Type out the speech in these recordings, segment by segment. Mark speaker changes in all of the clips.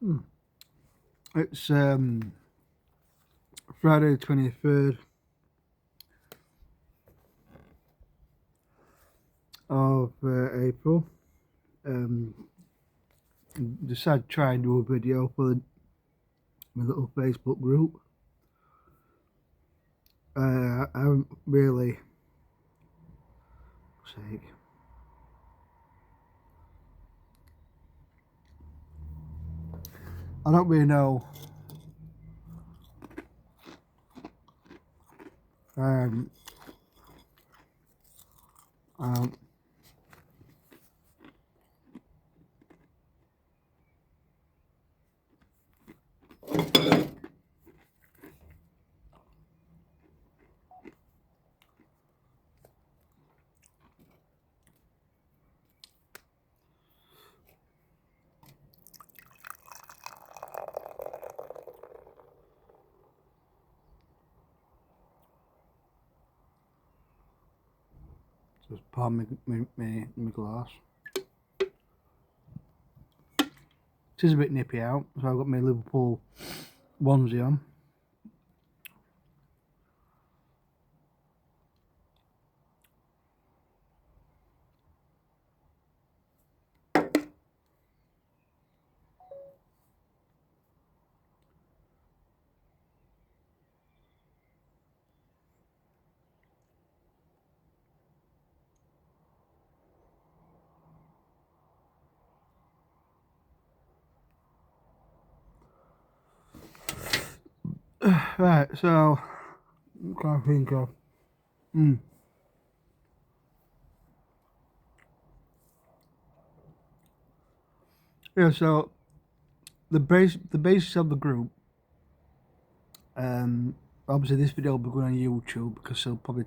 Speaker 1: Hmm. It's Friday the 23rd of April. Decided to try and do a video for my little Facebook group. I haven't really, sake. I don't really know. Um, um, just pour my glass. It is a bit nippy out, so I've got my Liverpool onesie on. Right, so I can't think of. Yeah, so the basis of the group. Obviously this video will be going on YouTube because it'll probably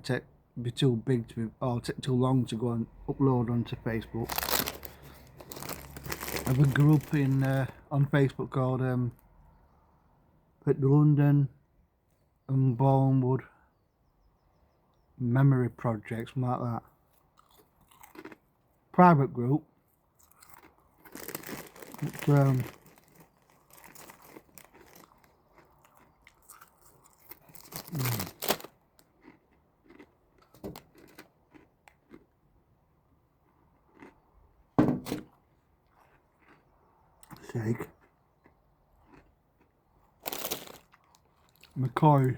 Speaker 1: be too big to be, or take too long to go and upload onto Facebook. I have a group in on Facebook called the London and Borehamwood Memory Project, something like that. Private group. It's, sake. McCoy.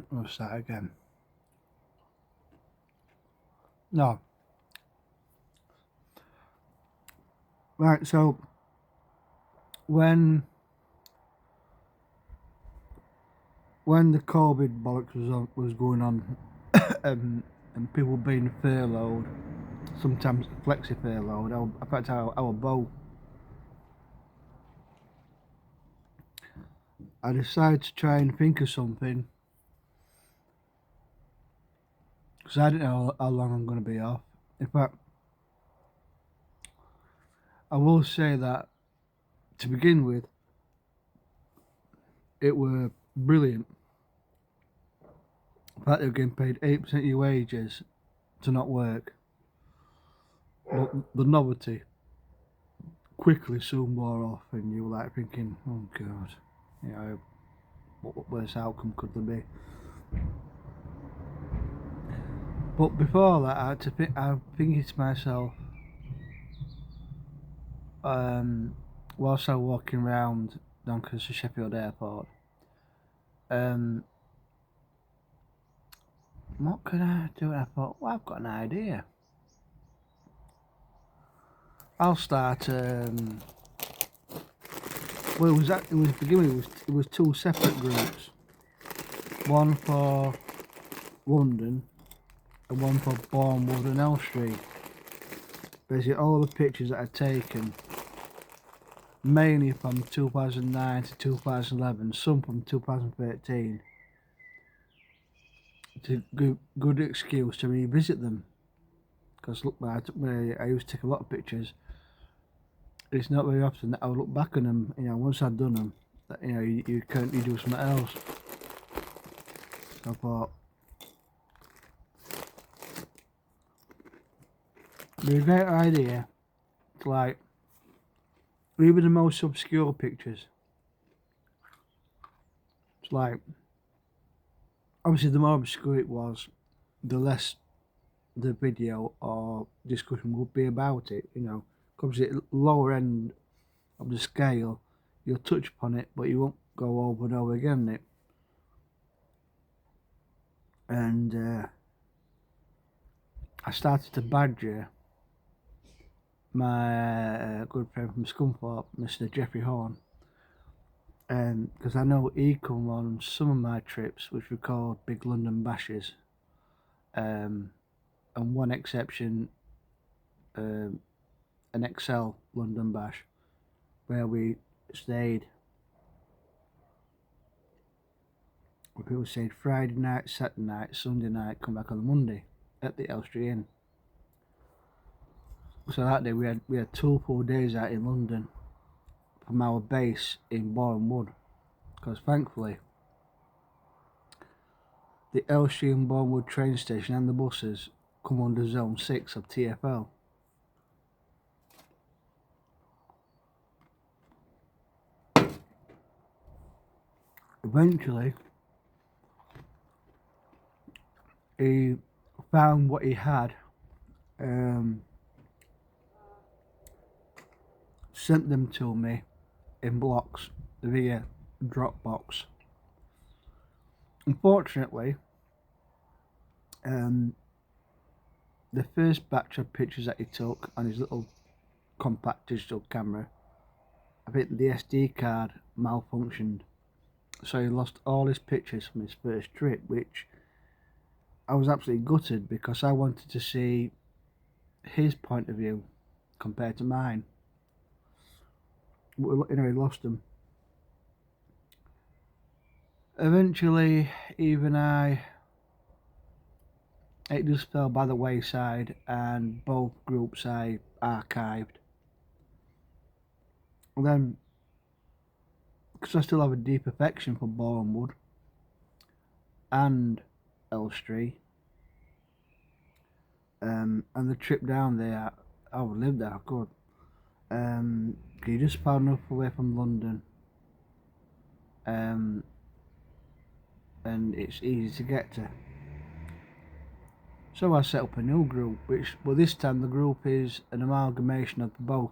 Speaker 1: What's that again? No. Right, so when the COVID bollocks was going on, and people being furloughed, sometimes flexi furloughed, in fact our boat, I decided to try and think of something, because I didn't know how long I'm going to be off. In fact, I will say that to begin with, it were brilliant. In fact, they were getting paid 8% of your wages to not work. But the novelty quickly soon wore off, and you were like thinking, oh God, you know, what worse outcome could there be? But before that, I had to think, I'm thinking to myself, whilst I was walking around Doncaster Sheffield Airport, what could I do? And I thought, well, I've got an idea. I'll start. Well, it was beginning. It was two separate groups. One for London and one for Bournemouth and Elstree. Basically, all the pictures that I'd taken, mainly from 2009 to 2011, some from 2013. To good excuse to revisit them, because look, I used to take a lot of pictures. It's not very often that I'll look back on them. You know, once I've done them, that, you know, you can't do something else. So I thought it'd be a great idea It's like, even the most obscure pictures, it's like, obviously the more obscure it was, the less the video or discussion would be about it, you know. Obviously at lower end of the scale, you'll touch upon it, but you won't go over and over again it. And I started to badger my good friend from Scunthorpe, Mr. Jeffrey Horn, because I know he come on some of my trips, which we called Big London Bashes, and one exception, an XL London Bash, where we stayed. People stayed Friday night, Saturday night, Sunday night, come back on the Monday at the Elstree Inn. So that day we had 2 full days out in London from our base in Borehamwood, because thankfully the Elstree and Borehamwood train station and the buses come under Zone 6 of TfL. Eventually he found what he had, sent them to me in blocks via Dropbox. Unfortunately, the first batch of pictures that he took on his little compact digital camera, I think the SD card malfunctioned, so he lost all his pictures from his first trip, which I was absolutely gutted, because I wanted to see his point of view compared to mine. But, you know, he lost them. Eventually, even it just fell by the wayside, and both groups I archived. And then, because I still have a deep affection for Borehamwood and Elstree, and the trip down there, I would live there, I could. You just far enough away from London, and it's easy to get to. So I set up a new group, but this time the group is an amalgamation of both.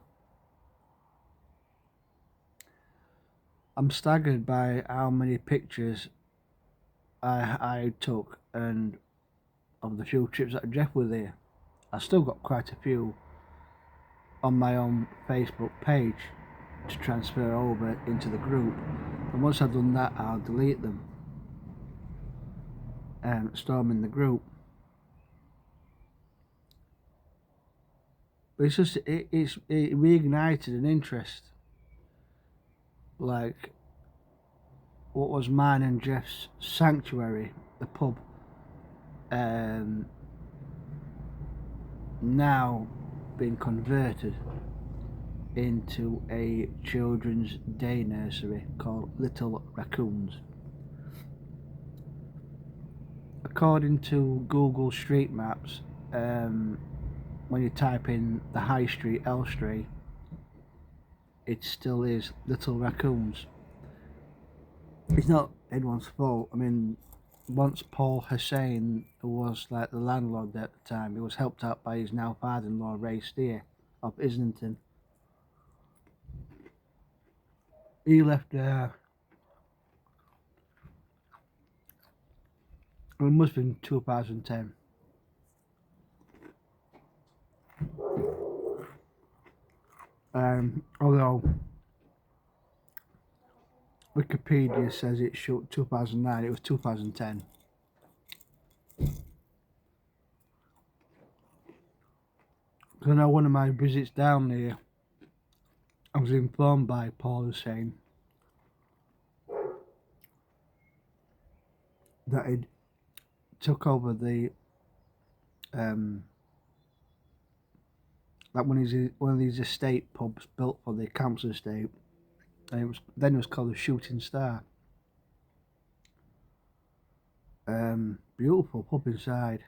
Speaker 1: I'm staggered by how many pictures I took, and of the few trips that Jeff was there. I still got quite a few on my own Facebook page to transfer over into the group, and once I've done that, I'll delete them and store them in the group. But it's just it reignited an interest, like what was mine and Jeff's sanctuary, the pub, now being converted into a children's day nursery called Little Raccoons. According to Google Street Maps, when you type in the High Street Elstree, it still is Little Raccoons. It's not anyone's fault. I mean, once Paul Hussein, who was like the landlord at the time, he was helped out by his now father-in-law Ray Steer of Islington. He left there, it must have been 2010. Although Wikipedia says it showed 2009, it was 2010. Because I know one of my visits down there, I was informed by Paul Hussein that he took over the like one of these estate pubs built for the council estate, and it was called the Shooting Star. Beautiful pub inside,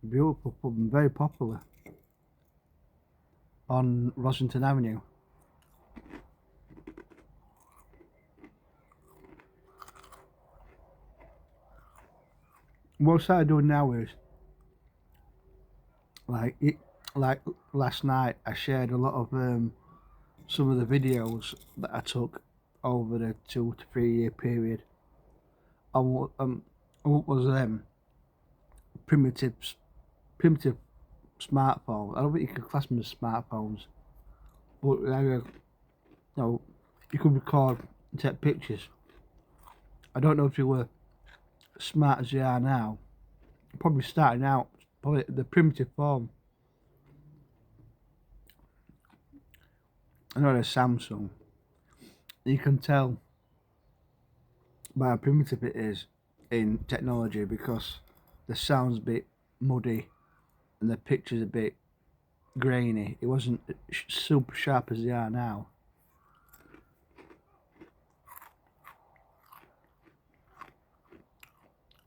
Speaker 1: beautiful pub and very popular. on Rosington Avenue. What I started doing now is like last night I shared a lot of some of the videos that I took over the 2 to 3 year period on what was primitive primitive smartphones. I don't think you could class them as smartphones, but you could record and take pictures. I don't know if you were as smart as they are now. Probably starting out, probably the primitive form. I know they're Samsung. You can tell by how primitive it is in technology because the sound's a bit muddy and the picture's a bit grainy. It wasn't super sharp as they are now.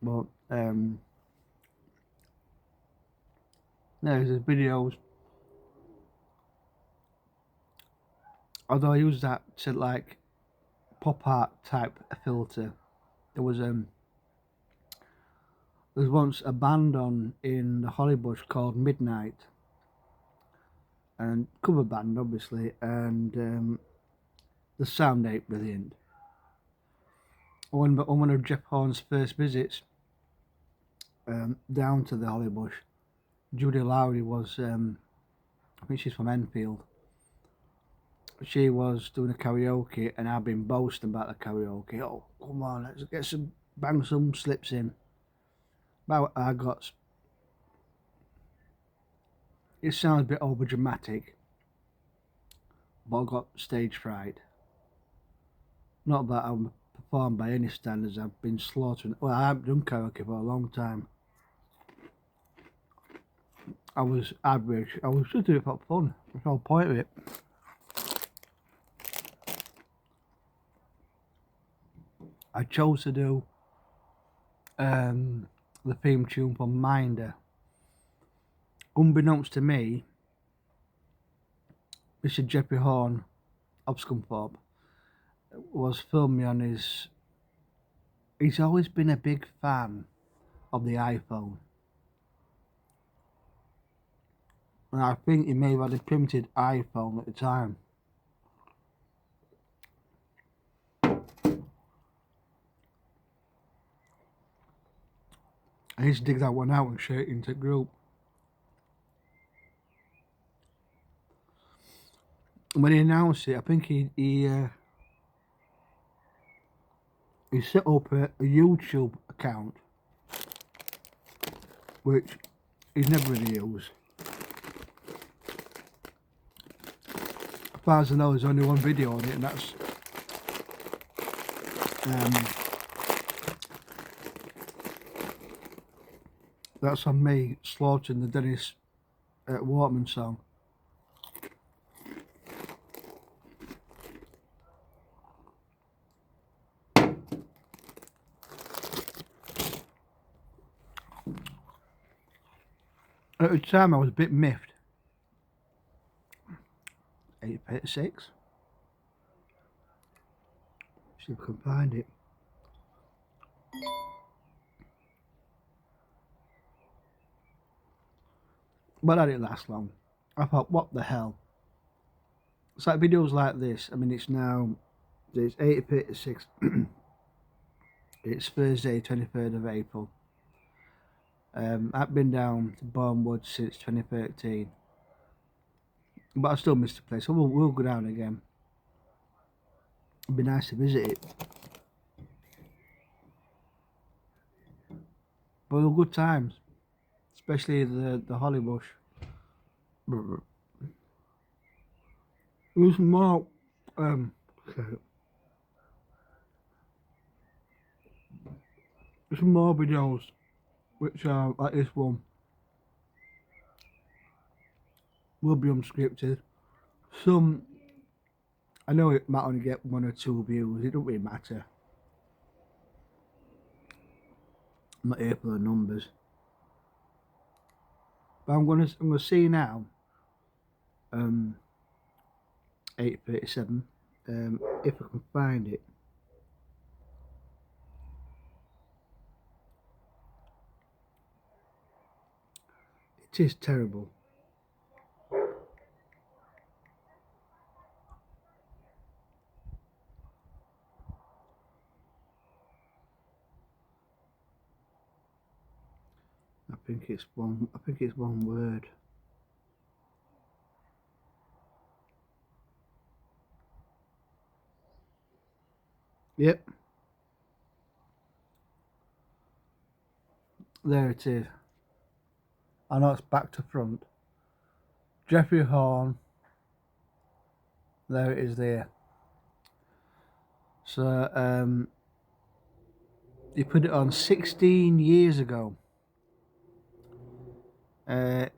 Speaker 1: But there's videos. Although I use that to like pop art type filter, there was once a band on in the Hollybush called Midnight, and cover band obviously, and the sound ain't brilliant. On one of Jeff Horn's first visits down to the Hollybush, Judy Lowry was, I think she's from Enfield. She was doing a karaoke, and I've been boasting about the karaoke. Oh, come on, let's get bang some slips in. But it sounds a bit over dramatic, but I got stage fright. Not that I'm performed by any standards. I've been slaughtering. Well, I haven't done karaoke for a long time. I was average. I was just doing it for fun. That's the whole point of it. I chose to do the theme tune for Minder. Unbeknownst to me, Mr. Jeffrey Horn of Scunthorpe was filming on his. He's always been a big fan of the iPhone. And I think he may have had a primitive iPhone at the time. I used to dig that one out and share it into a group. When he announced it, I think he set up a YouTube account, which he's never really used. As far as I know, there's only one video on it, and that's on me slaughtering the Dennis Waterman song. At the time, I was a bit miffed. 8-bit 6. See if I can find it. But I didn't last long. I thought, what the hell? It's like videos like this. I mean, it's 8-bit 6. It's Thursday, 23rd of April. I've been down to Borehamwood since 2013. But I still miss the place, so we'll go down again. It'd be nice to visit it. But they're good times, especially the Hollybush. There's more. There's some more videos, which are like this one. Will be unscripted. Some, I know it might only get 1 or 2 views. It don't really matter. I'm not here for the numbers. But I'm gonna see now 8:37. If I can find it. It is terrible. I think it's one word. Yep. There it is. I know it's back to front. Jeffrey Horn. There it is there. So he put it on 16 years ago.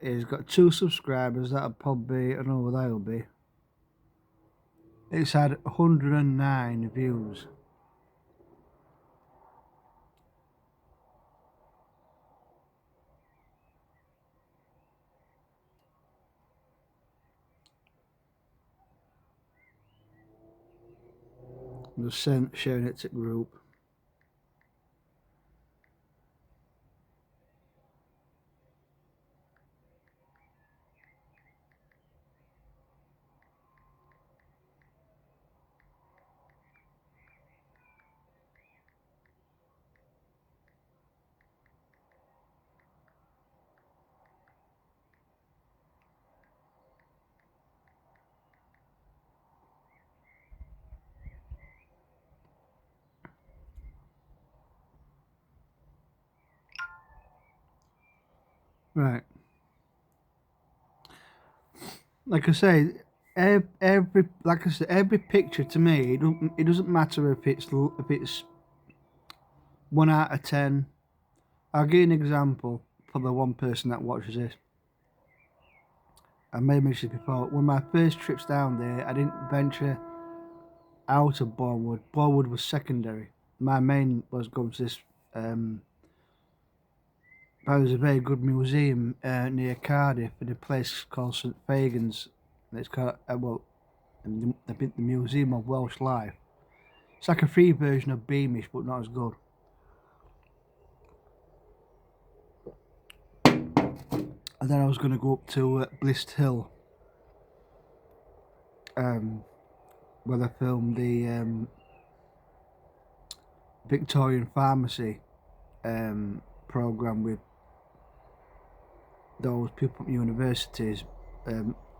Speaker 1: He's got 2 subscribers. That'll probably, I don't know what that'll be. It's had 109 views. I'm just sharing it to the group. Right. Like I say, every picture to me, it doesn't matter if it's 1 out of 10. I'll give you an example for the one person that watches this. I may have mentioned this before. One of my first trips down there, I didn't venture out of Borehamwood. Borehamwood was secondary. My main was going to this. There's a very good museum near Cardiff in a place called St Fagan's. It's called the Museum of Welsh Life. It's like a free version of Beamish, but not as good. And then I was going to go up to Blist Hill, where they filmed the Victorian Pharmacy program with those people at universities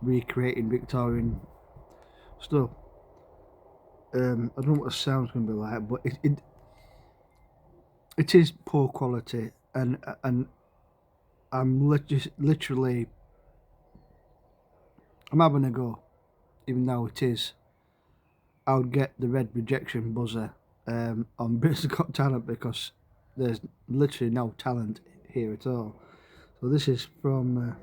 Speaker 1: recreating Victorian stuff. I don't know what the sound's going to be like, but it is poor quality, and I'm literally I'm having a go, even though it is. I would get the red rejection buzzer on Britain's Got Talent because there's literally no talent here at all. So this is from.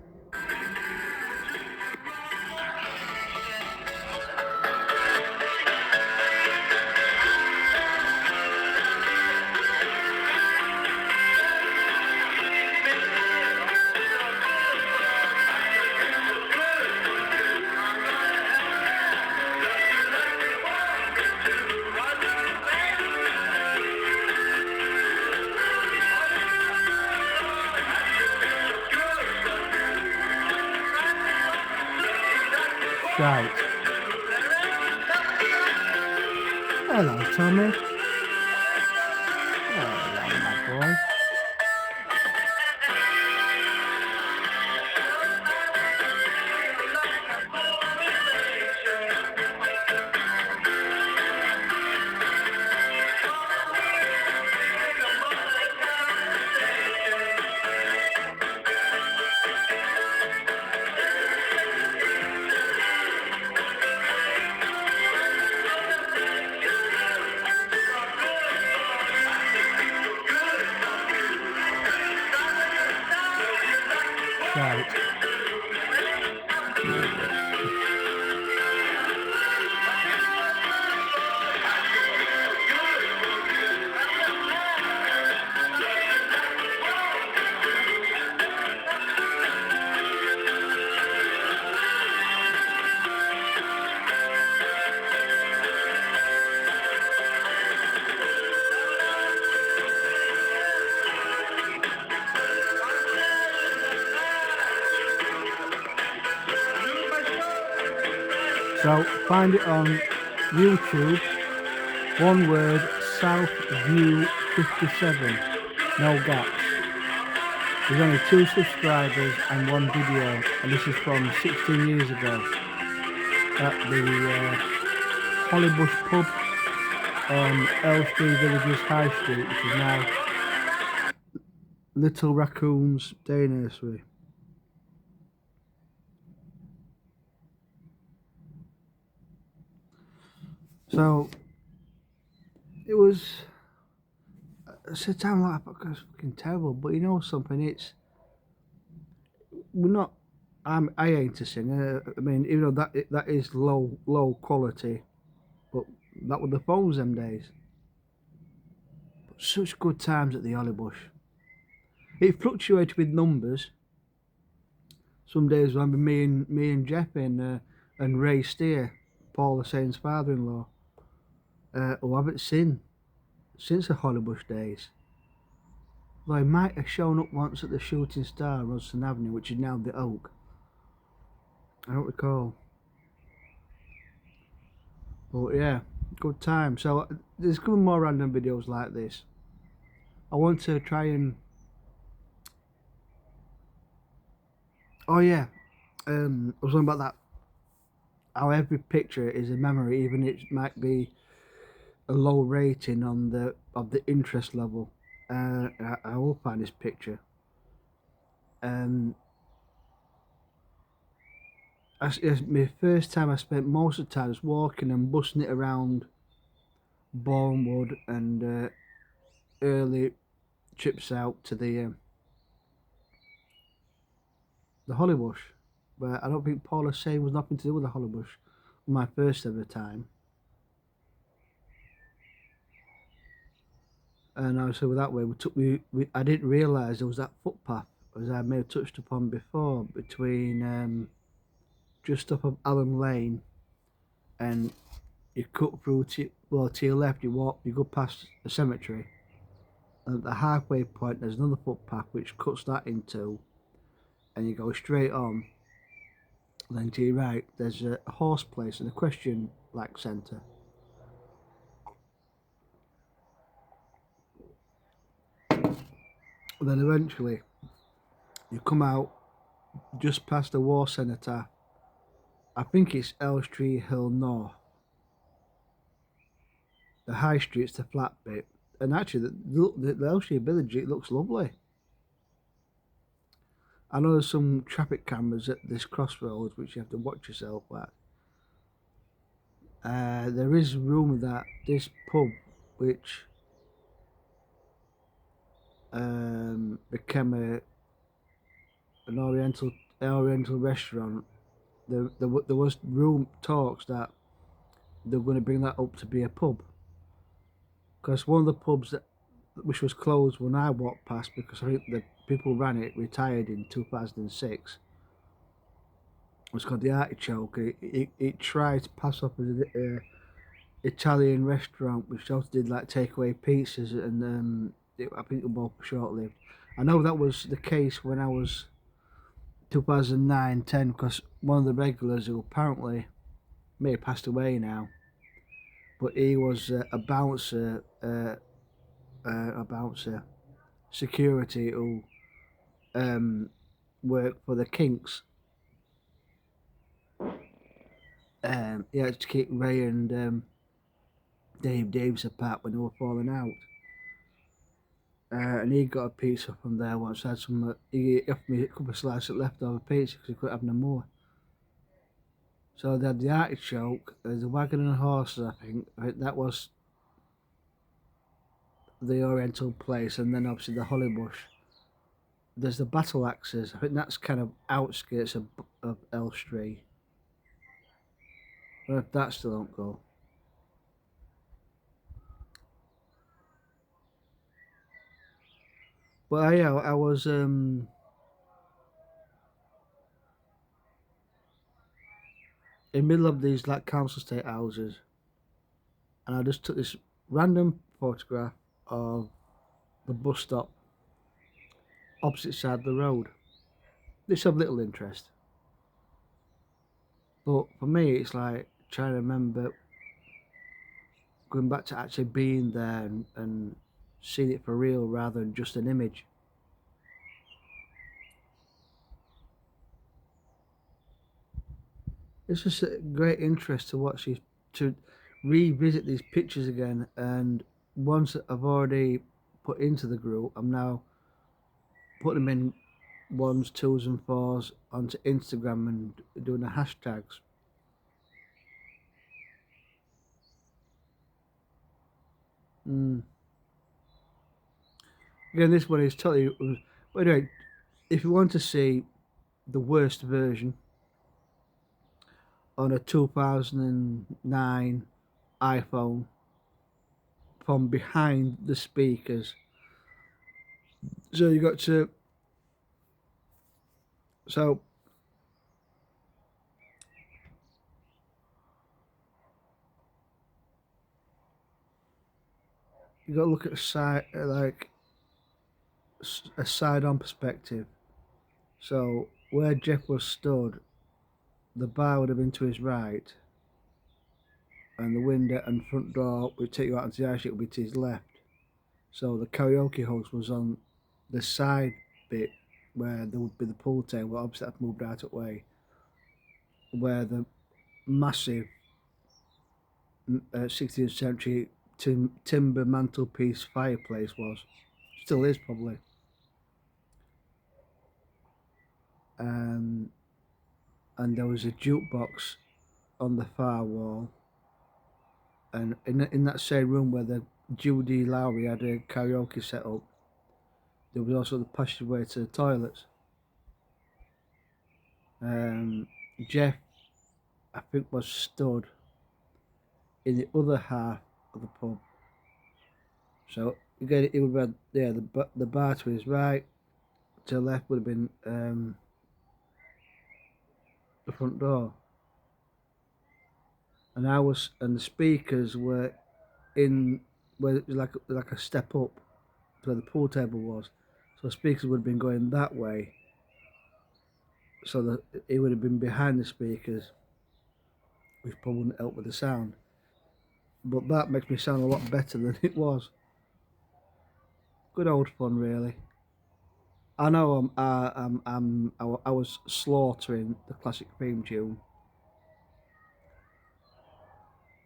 Speaker 1: Right. Hello, Tommy. Hello, my boy. So find it on YouTube. One word, South View 57. No gaps. There's only 2 subscribers and 1 video, and this is from 16 years ago at the Hollybush pub on Elstree Villages High Street, which is now Little Raccoon's Day Nursery. So it was a time like that was fucking terrible, but you know something, we're not. I ain't a singer. I mean, even though that is low quality, but that were the phones them days. But such good times at the Hollybush. It fluctuated with numbers. Some days I remember me and Jeff and Ray Steer, Paul Hussein's father-in-law, who I haven't seen since the Hollybush days. Though he might have shown up once at the Shooting Star, Rodston Avenue, which is now the Oak. I don't recall. But yeah, good time. So there's coming more random videos like this. I want to try and... Oh yeah, I was talking about that. How every picture is a memory, even it might be a low rating on the interest level. I will find this picture. It's my first time. I spent most of the time walking and bussing it around Borehamwood and early trips out to the Hollybush, but I don't think Paul Hussein was nothing to do with the Hollybush my first ever time. And obviously with that way I didn't realise there was that footpath, as I may have touched upon before, between just up of Allen Lane, and you cut through to your left, you go past the cemetery, and at the halfway point there's another footpath which cuts that in two, and you go straight on. Then to your right there's a horse place and a question centre. And then eventually you come out just past the war cenotaph. I think it's Elstree Hill North. The high street's the flat bit, and actually the Elstree village, it looks lovely. I know there's some traffic cameras at this crossroads which you have to watch yourself at. There is rumour that this pub, which became an Oriental restaurant, there was talks that they were going to bring that up to be a pub, because one of the pubs which was closed when I walked past, because I think the people who ran it retired in 2006, was called the Artichoke. It tried to pass off as an Italian restaurant which also did takeaway pizzas, and I think they were both short-lived. I know that was the case when I was 2009-10, because one of the regulars, who apparently may have passed away now, but he was a bouncer, security, who worked for the Kinks. He had to keep Ray and Dave Davis apart when they were falling out. And he got a pizza from there once. I had some. He offered me a couple of slices of leftover pizza because he couldn't have no more. So they had the Artichoke, the Wagon and Horses. I think that was the Oriental place, and then obviously the Hollybush. There's the Battle Axes. I think that's kind of outskirts of Elstree. I don't know if that still don't go. But yeah, I was in the middle of these council estate houses, and I just took this random photograph of the bus stop opposite side of the road. This of little interest, But for me, it's like trying to remember going back to actually being there and seeing it for real rather than just an image. It's just a great interest to watch these, to revisit these pictures again. And ones that I've already put into the group, I'm now putting them in ones, twos, and fours onto Instagram and doing the hashtags. Mm. Again, this one is totally. But anyway, if you want to see the worst version on a 2009 iPhone from behind the speakers, so you got to. So you got to look at the side, like a side-on perspective. So where Jeff was stood, the bar would have been to his right, and the window and front door would take you out into the ice. It would be to his left. So the karaoke host was on the side bit where there would be the pool table. Obviously, that moved out of the way, where the massive 16th century timber mantelpiece fireplace was. Still is probably. Um, and there was a jukebox on the far wall. And in that same room where the Judy Lowry had a karaoke set up, there was also the passageway to the toilets. Um, Jeff, I think, was stood in the other half of the pub. So again, it would have had, the bar to his right, to the left would have been the front door, and the speakers were in where it was like a step up to where the pool table was. So the speakers would have been going that way, so that it would have been behind the speakers, which probably wouldn't help with the sound. But that makes me sound a lot better than it was. Good old fun, really. I know I was slaughtering the classic theme tune,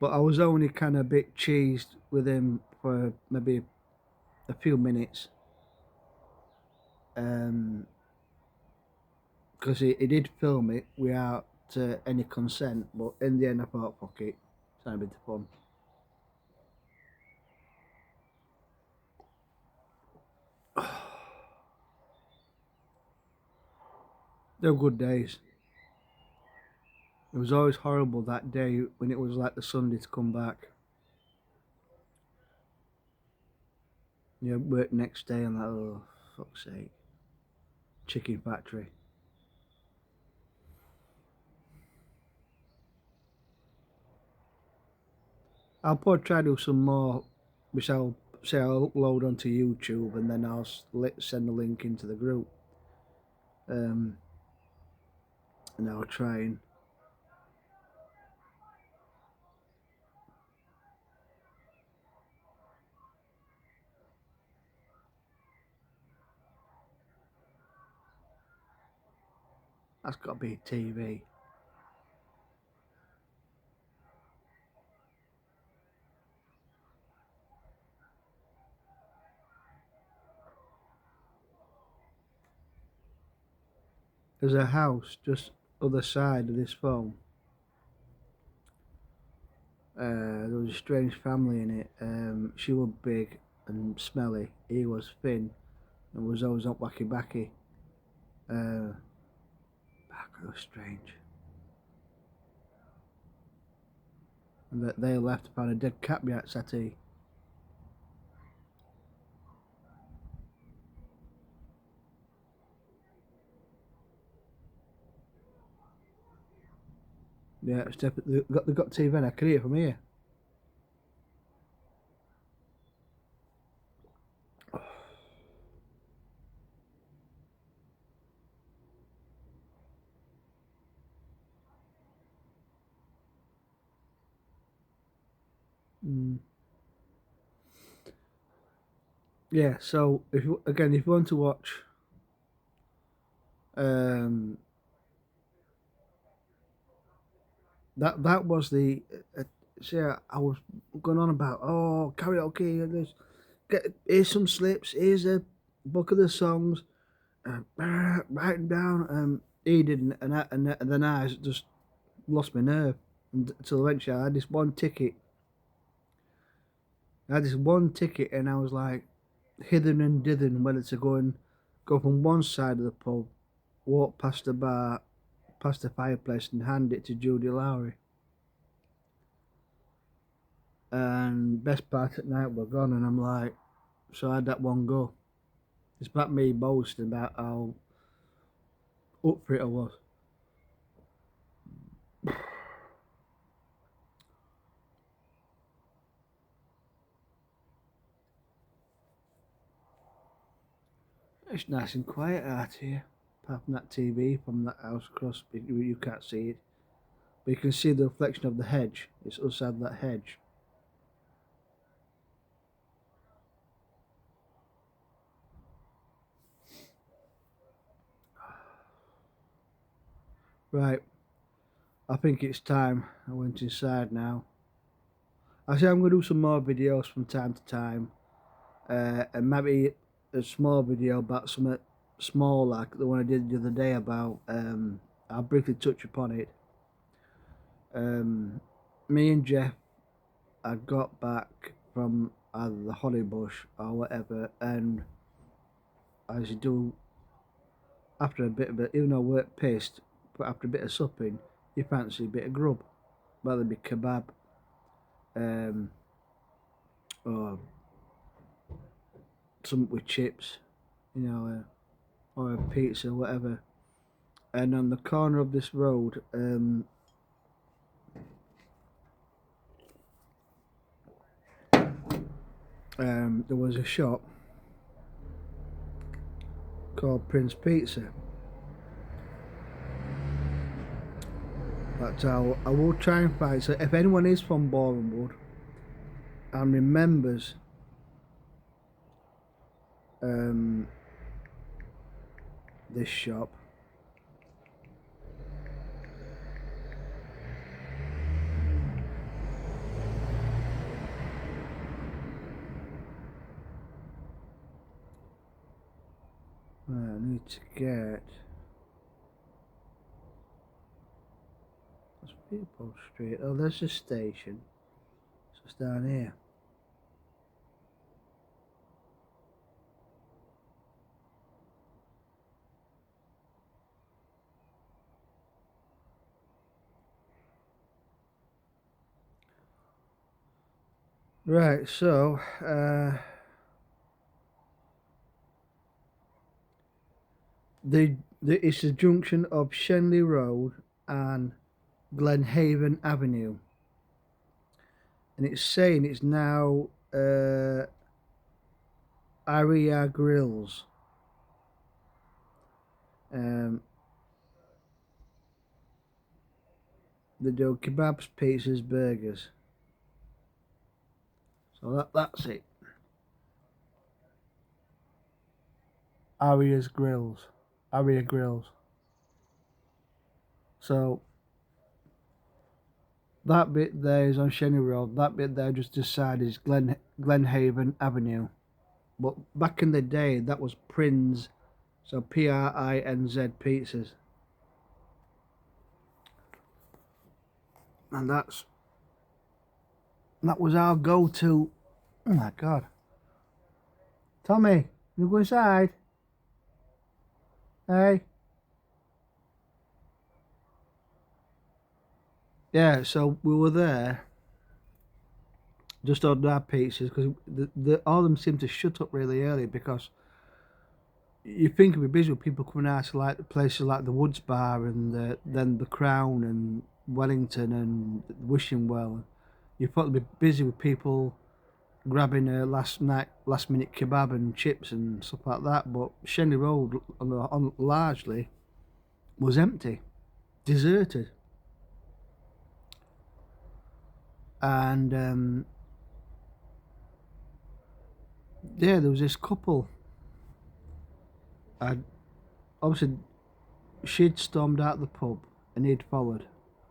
Speaker 1: but I was only kind of a bit cheesed with him for maybe a few minutes, because he did film it without any consent. But in the end, I thought, fuck it, it's not a bit of fun. They were good days. It was always horrible that day when it was like the Sunday to come back. You know, work next day and like, oh, fuck's sake. Chicken factory. I'll probably try to do some more, which I'll upload onto YouTube, and then I'll send the link into the group. Um, and I'll try and. That's got to be TV. There's a house just other side of this phone. There was a strange family in it. She was big and smelly. He was thin and was always up wacky backy. It was strange. And that they left to find a dead cat behind settee. Yeah, it's definitely they've got TV and I can hear it from here. Mm. Yeah. So if you, again, if you want to watch, um, that was the. See, I was going on about karaoke and this. Here's some slips. Here's a book of the songs. Writing down. He didn't, and then I just lost my nerve until eventually I had this one ticket. And I was like, hither and dither whether to go from one side of the pub, walk past the bar, past the fireplace, and hand it to Judy Lowry. And best part at night were gone, and I'm like, so I had that one go. It's about me boasting about how up for it I was. It's nice and quiet out here, apart from that TV from that house across. You can't see it, but you can see the reflection of the hedge. It's outside that hedge. Right, I think it's time. I went inside now. I say I'm going to do some more videos from time to time, and maybe a small video about something small like the one I did the other day about. I'll briefly touch upon it. Me and Jeff, I got back from either the Holly Bush or whatever, and as you do after a bit of it, even though we're pissed, but after a bit of supping, you fancy a bit of grub, whether it be kebab, um, or something with chips, or a pizza, whatever. And on the corner of this road, there was a shop called Prince Pizza. But I will try and find. So if anyone is from Borehamwood and remembers um, this shop, I need to get. That's People Street. Oh, there's a station. So it's down here. Right, so it's the junction of Shenley Road and Glenhaven Avenue, and it's saying it's now Aria Grills. Um, they do kebabs, pizzas, burgers. So that's it. Aria's Grills. Aria Grills. So that bit there is on Shenley Road. That bit there just this side is Glenhaven Avenue. But back in the day, that was Prinz. So Prinz pizzas. And that was our go-to. Oh my God. Tommy, you go inside. Hey. Yeah, so we were there, just ordered our pizzas because all of them seem to shut up really early because you think it'd be busy with people coming out to like places like the Woods Bar and then the Crown and Wellington and Wishing Well. You thought it'd be busy with people grabbing a last minute kebab and chips and stuff like that, but Shenley Road largely was empty, deserted. And yeah, there was this couple. I obviously she'd stormed out the pub and he'd followed.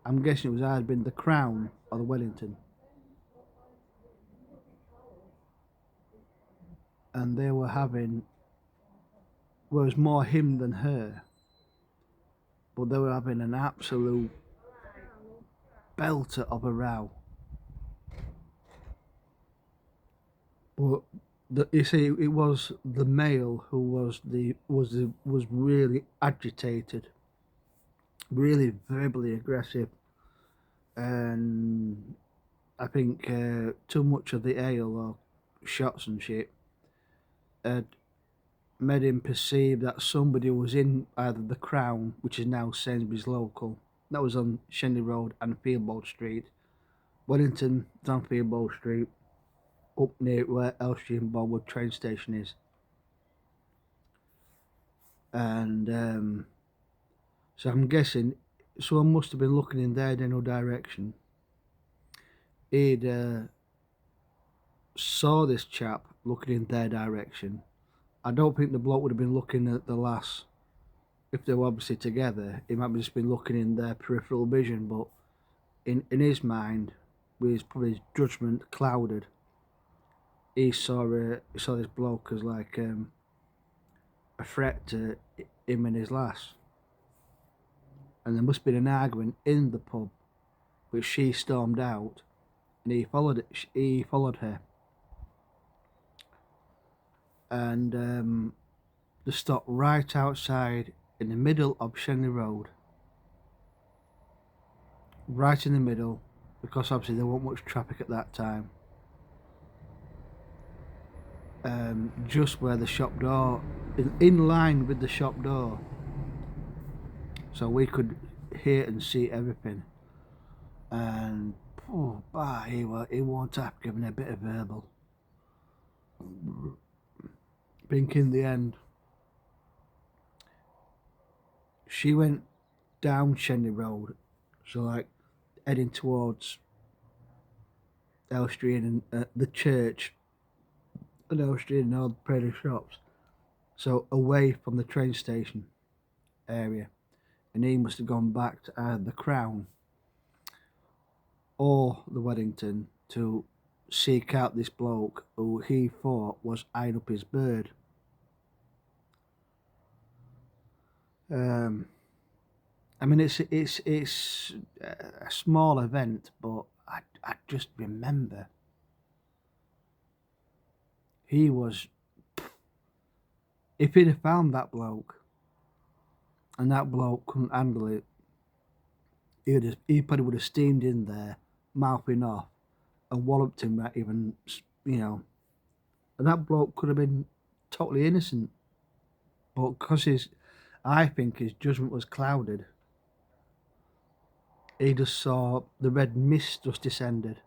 Speaker 1: I'm guessing it was either been the Crown or the Wellington, and they were having. Well, it was more him than her, but they were having an absolute belter of a row. But you see, it was the male who was really agitated, really verbally aggressive, and I think too much of the ale or shots and shit had made him perceive that somebody was in either the Crown, which is now Sainsbury's local, that was on Shenley Road and Fieldbold Street, Wellington, down Fieldbold Street, up near where Elstree and Borehamwood train station is. And so I'm guessing someone must have been looking in their general direction. He'd saw this chap looking in their direction. I don't think the bloke would have been looking at the lass if they were obviously together. He might have just been looking in their peripheral vision, but in his mind, with his judgment clouded, he saw this bloke as like a threat to him and his lass. And there must have been an argument in the pub, which she stormed out, and he followed her. And they stopped right outside in the middle of Shenley Road. Right in the middle, because obviously there wasn't much traffic at that time. Just where the shop door, in line with the shop door. So we could hear and see everything. And he won't have given a bit of verbal. Think in the end, she went down Shenley Road, so like heading towards Elstree and the church, and Elstree and all the Prairie shops, so away from the train station area. And he must have gone back to either the Crown or the Wellington to seek out this bloke who he thought was eyeing up his bird. I mean, it's a small event, but I just remember he was. If he'd have found that bloke, and that bloke couldn't handle it, he probably would have steamed in there, mouthing off, and walloped him right even, and that bloke could have been totally innocent, but because I think his judgment was clouded. He just saw the red mist just descended,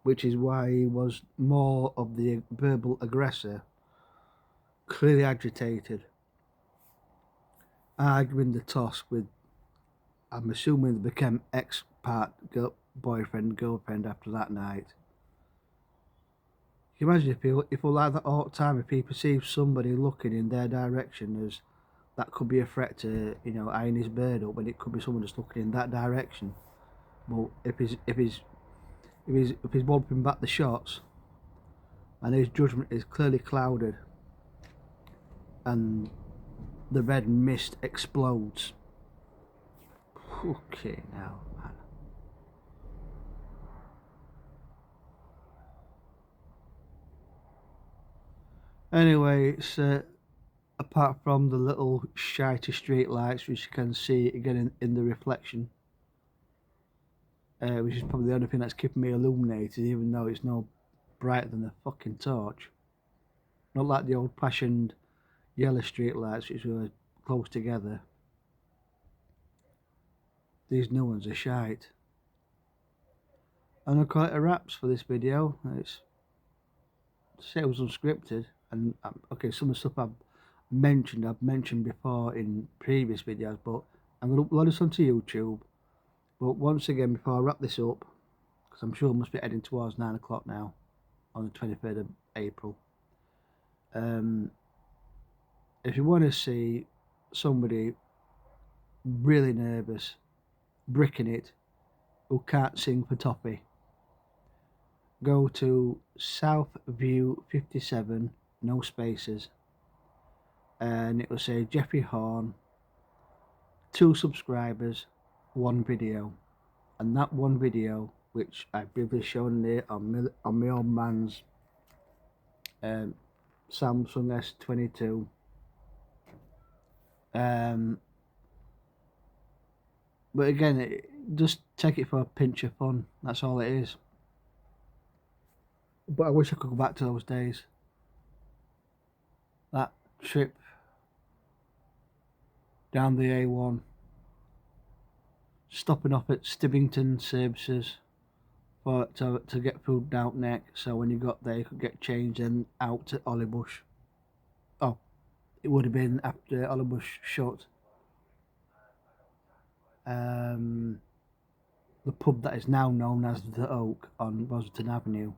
Speaker 1: which is why he was more of the verbal aggressor, clearly agitated, arguing the toss with, I'm assuming they became boyfriend, girlfriend after that night. Can you imagine if like that all the time, if he perceives somebody looking in their direction as that could be a threat to, eyeing his bird up, when it could be someone just looking in that direction. But if he's walloping back the shots, and his judgment is clearly clouded, and the red mist explodes. Okay, now, man. Anyway, it's apart from the little shitey street lights, which you can see again in the reflection, which is probably the only thing that's keeping me illuminated, even though it's no brighter than a fucking torch. Not like the old-fashioned yellow street lights, which were close together. These new ones are shite. I'm gonna call it a wraps for this video. It's say it was unscripted, and okay, some of the stuff I've mentioned before in previous videos, but I'm gonna upload this onto YouTube. But once again, before I wrap this up, because I'm sure it must be heading towards 9 o'clock now, on the 23rd of April, If you want to see somebody really nervous, bricking it, who can't sing for toppy, go to South View 57, no spaces, and it will say Jeffrey Horn, 2 subscribers, 1 video, and that 1 video, which I've previously shown there on my old man's Samsung S22. But again, just take it for a pinch of fun. That's all it is. But I wish I could go back to those days. That trip down the A1, stopping off at Stibbington services to get food down neck, so when you got there you could get changed and out to Hollybush. Oh, it would have been after Hollybush shut. The pub that is now known as the Oak on Rosington Avenue,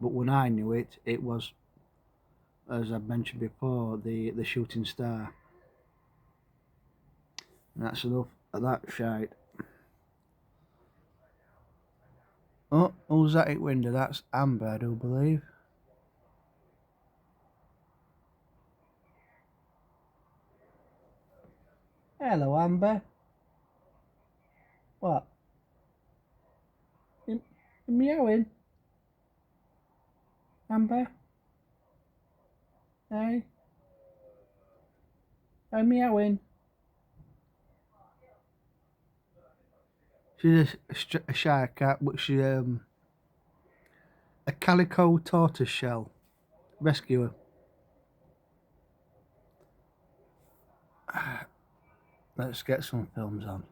Speaker 1: but when I knew it, it was, as I mentioned before, the Shooting Star. And that's enough of that shite. Oh, who's that at window? That's Amber, I do believe. Hello, Amber. What? You meowing? Amber? Hey? I'm meowing. She's a shy cat, but she's a calico tortoise shell rescuer. Let's get some films on.